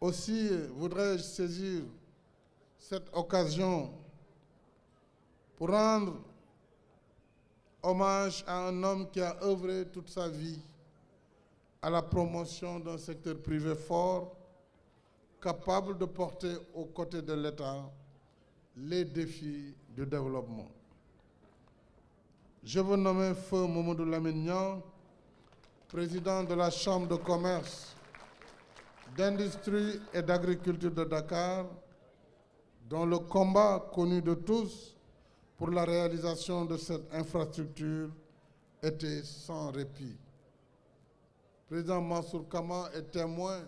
Aussi voudrais-je saisir cette occasion pour rendre hommage à un homme qui a œuvré toute sa vie à la promotion d'un secteur privé fort, capable de porter aux côtés de l'État les défis du développement. Je veux nommer Feu Mamadou Lamine Niang, président de la Chambre de commerce, d'industrie et d'agriculture de Dakar, dont le combat connu de tous pour la réalisation de cette infrastructure était sans répit. Président Mansour Kama est témoin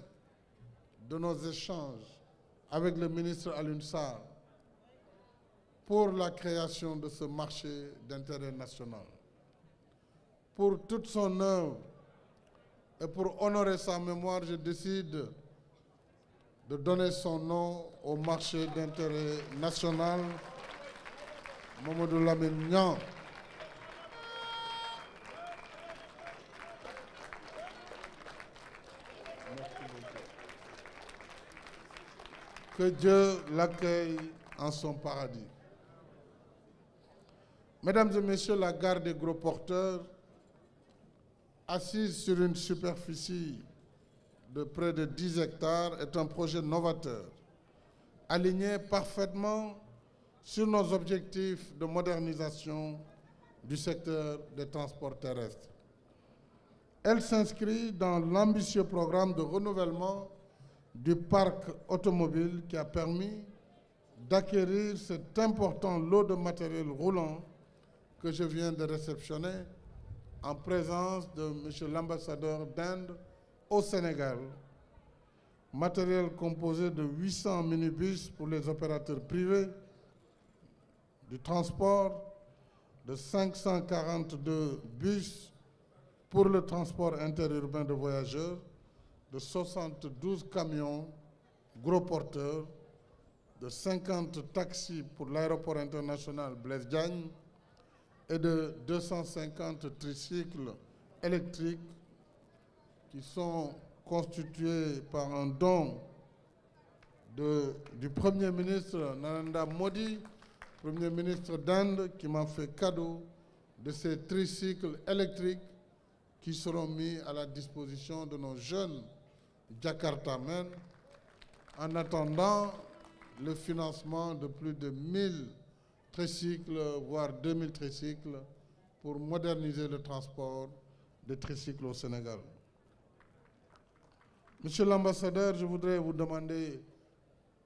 de nos échanges avec le ministre Alioune Sarr pour la création de ce marché d'intérêt national. Pour toute son œuvre et pour honorer sa mémoire, je décide de donner son nom au marché d'intérêt national Mamadou Lamine Niang. Que Dieu l'accueille en son paradis. Mesdames et messieurs, la gare des gros porteurs, assise sur une superficie de près de 10 hectares, est un projet novateur, aligné parfaitement sur nos objectifs de modernisation du secteur des transports terrestres. Elle s'inscrit dans l'ambitieux programme de renouvellement du parc automobile qui a permis d'acquérir cet important lot de matériel roulant que je viens de réceptionner en présence de M. l'ambassadeur d'Inde au Sénégal. Matériel composé de 800 minibus pour les opérateurs privés du transport, de 542 bus pour le transport interurbain de voyageurs, de 72 camions gros porteurs, de 50 taxis pour l'aéroport international Blaise Diagne et de 250 tricycles électriques qui sont constitués par un don du Premier ministre Narendra Modi, Premier ministre d'Inde, qui m'a fait cadeau de ces tricycles électriques qui seront mis à la disposition de nos jeunes Jakartamen en attendant le financement de plus de 1000 tricycles, voire 2000 tricycles, pour moderniser le transport des tricycles au Sénégal. Monsieur l'ambassadeur, je voudrais vous demander,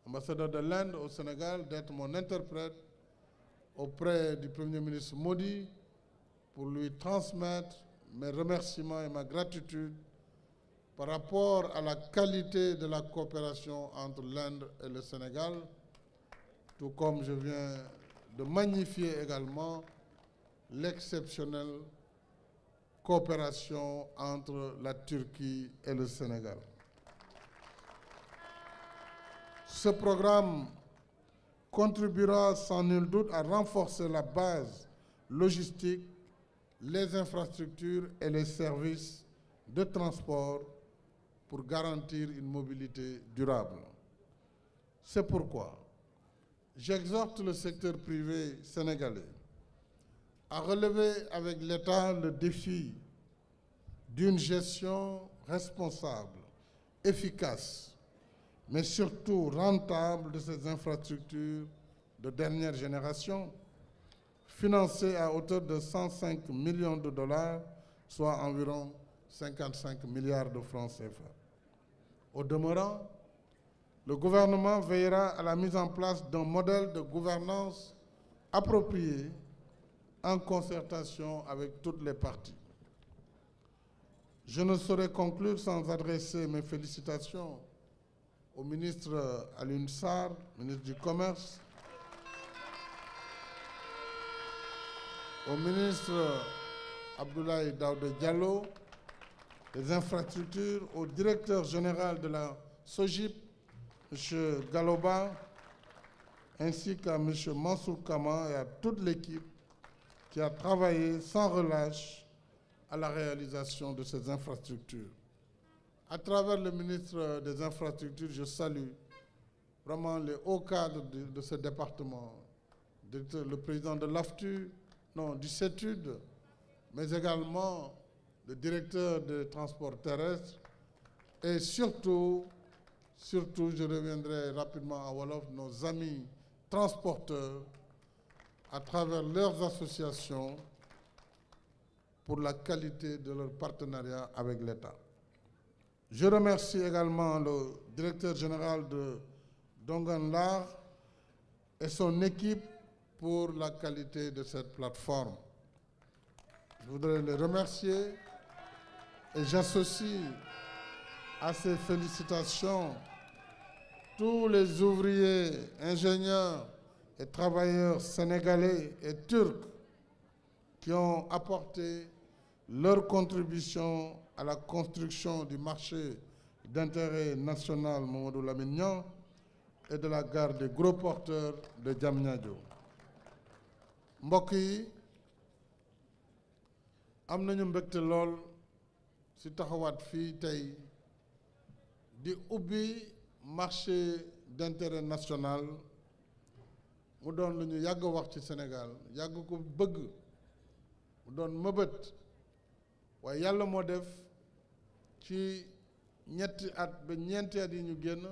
ambassadeur de l'Inde au Sénégal, d'être mon interprète auprès du Premier ministre Modi pour lui transmettre mes remerciements et ma gratitude par rapport à la qualité de la coopération entre l'Inde et le Sénégal, tout comme je viens de magnifier également l'exceptionnelle coopération entre la Turquie et le Sénégal. Ce programme contribuera sans nul doute à renforcer la base logistique, les infrastructures et les services de transport pour garantir une mobilité durable. C'est pourquoi j'exhorte le secteur privé sénégalais à relever avec l'État le défi d'une gestion responsable, efficace, mais surtout rentable de ces infrastructures de dernière génération, financées à hauteur de 105 millions de dollars, soit environ 55 milliards de francs CFA. Au demeurant, le gouvernement veillera à la mise en place d'un modèle de gouvernance approprié en concertation avec toutes les parties. Je ne saurais conclure sans adresser mes félicitations au ministre Alioune Sarr, ministre du Commerce, au ministre Abdoulaye Daouda Diallo, des infrastructures, au directeur général de la SOGIP, M. Galoba, ainsi qu'à M. Mansour Kama et à toute l'équipe qui a travaillé sans relâche à la réalisation de ces infrastructures. À travers le ministre des Infrastructures, je salue vraiment les hauts cadres de ce département, le président de l'AFTU, non, du CETUD, mais également le directeur des transports terrestres et surtout, je reviendrai rapidement à Wolof, nos amis transporteurs à travers leurs associations pour la qualité de leur partenariat avec l'État. Je remercie également le directeur général de Dongan Lar et son équipe pour la qualité de cette plateforme. Je voudrais les remercier et j'associe à ces félicitations tous les ouvriers, ingénieurs et travailleurs sénégalais et turcs qui ont apporté leur contribution à la construction du marché d'intérêt national Mamadou Lamine Niang et de la gare des gros porteurs de Diamniadio. Mbokk yi am nañu mbégte lool ci taxawaat fii tey di ubbi marché d'intérêt national mu doon lu ñu yàgg wax ci Sénégal yàgg ko bëgg mu doon mëbët waaye yàlla moo def ci ñetti at ba ñeenti at yi ñu génn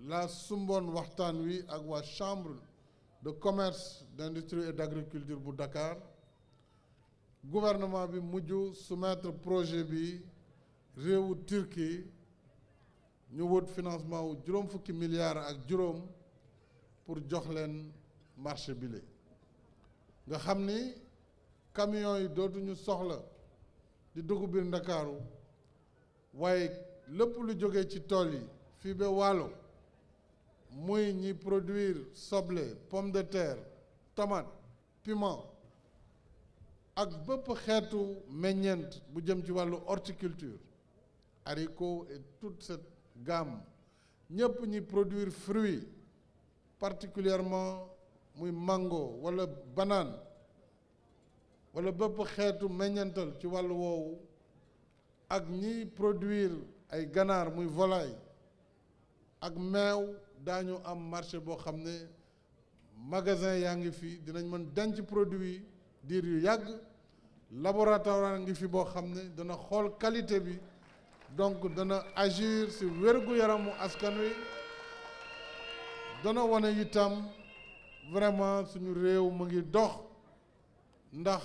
la sumboon waxtaan wi ak waa chambre de commerce d'industrie et d'agriculture bu Dakar gouvernement bi mujj soumettre projet bi réewu Turquie ñu wut financement wu juróom fukki milliards ak juróom pour jox leen marché bi nga xam ni camions yi dootuñu soxla di dugg biir Ndakaaru waaye lépp lu jógee ci tool yi fii ba Waalo muy ñi produire soble pomme de terre tomate piment ak bépp xeetu meññeent bu jëm ci wàllu horticulture haricots et toute cette gamme ñëpp ñi produire fruits particulièrement muy mango wala banane wala bépp xeetu meññeental ci wàllu woowu ak ñi produire ay ganaar muy volaille ak meew daañu am marché boo xam ne magasin yaa ngi fi dinañ mën denc produit diir yu yàgg laboratoire ngi fi boo xam ne dana xool qualité bi donc dana agir ci wér-gu-yaramu askan wi dana wane itam vraiment suñu réew mu ngi dox ndax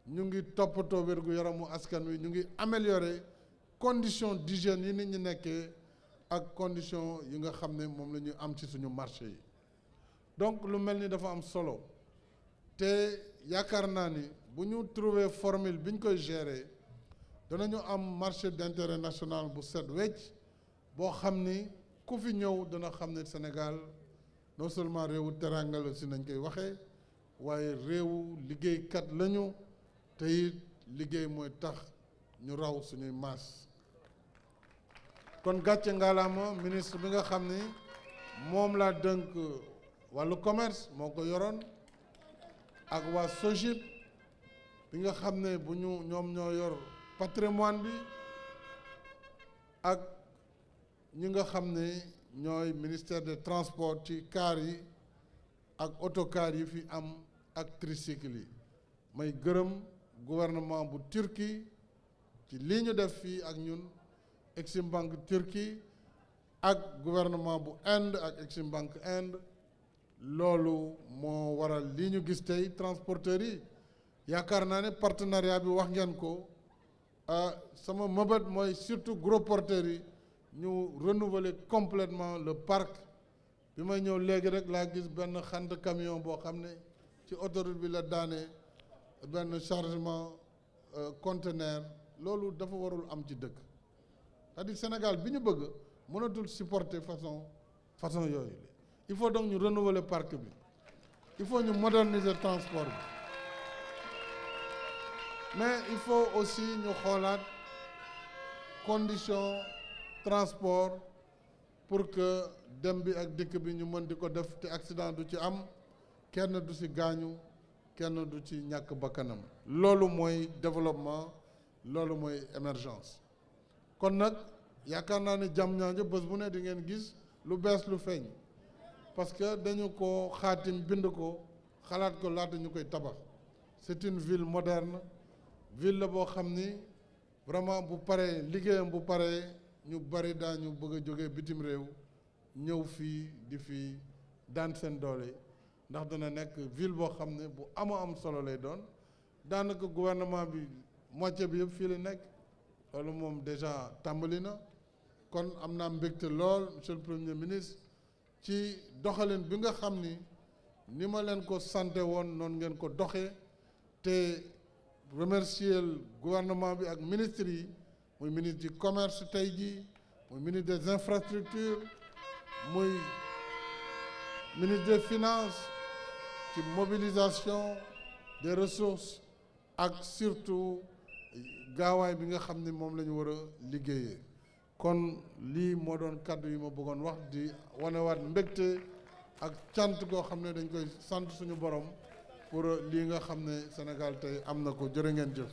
ñu ngi toppatoo wér-gu-yaramu askan wi ñu ngi améliorer condition d'hygiène yi nit ñi nekkee ak condition yi nga xam ne moom la ñu am ci suñu marché yi donc lu mel ni dafa am solo te yaakaar naa ni bu ñu trouver formule bi ñu koy gérer danañu am marché d'intérêt national bu set wecc boo xam ni ku fi ñëw dana xam ne Sénégal non seulement réewu teranga la si nañ koy waxee waaye réewu liggéeykat lañu te it liggéey mooy tax ñu raw suñuy maas kon gàcce ngaalaama ministre bi nga xam ni moom laa dënk wàllu commerce moo ko yoroon ak waa SOGIP bi nga xam ne bu ñu ñoom ñoo yor patrimoine bi ak ñi nga xam ne ñooy ministère des transports ci car yi ak autocar yi fi am ak tricycle yi may gërëm gouvernement bu Turquie ci lii ñu def fii ak ñun Exim Bank Turquie ak gouvernement bu Inde ak Exim Bank Inde loolu moo waral lii ñu gis tey transporteurs yi yaakaar naa ne partenariat bi wax ngeen ko sama mëbët mooy surtout gros porteurs yi ñu renouveler complètement le parc bi may ñëw léegi rek laa gis benn xant camion boo xam ne ci autoroute bi la daane benn chargement conteneur loolu dafa warul am ci dëkk c'est-à-dire Sénégal bi ñu bëgg mënatul supporter façon yooyu il faut donc ñu renouveler parc bi il faut ñu moderniser transport bi mais il faut aussi ñu xoolaat condition transport pour que dem bi ak dikk bi ñu mën di ko def te accident du ci am kenn du ci gaañu kenn du ci ñàkk bakkanam loolu mooy développement loolu mooy émergence kon nag yaakaar naa ne Diamniadio bés bu ne di ngeen gis lu bees lu feeñ parce que dañu ko xaatim bind ko xalaat ko laata ñu koy tabax c'est une ville moderne ville la boo xam ni vraiment bu paree liggéeyam bu paree ñu bari daañu bëgg a jógee bitim réew ñëw fii di fii daan seen doole ndax dana nekk ville boo xam ne bu am solo lay doon daanaka gouvernement bi moitié bi yëpp fii la nekk loolu moom déjà tàmbali na kon am naa mbégte lool monsieur le premier ministre ci doxalin bi nga xam ni ma leen ko santé woon noonu ngeen ko doxee te remercier le gouvernement bi ak ministre yi muy ministre du commerce tey jii muy ministre des infrastructures muy ministre des finances ci mobilisation des ressources ak surtout gaawaay bi nga xam ni moom la ñu war a liggéeyee kon lii moo doon kàddu yi ma bëggoon wax di wanewaat mbégte ak cant goo xam ne dañ koy sant suñu borom pour lii nga xam ne Sénégal tey am na ko jërë ngeen jëf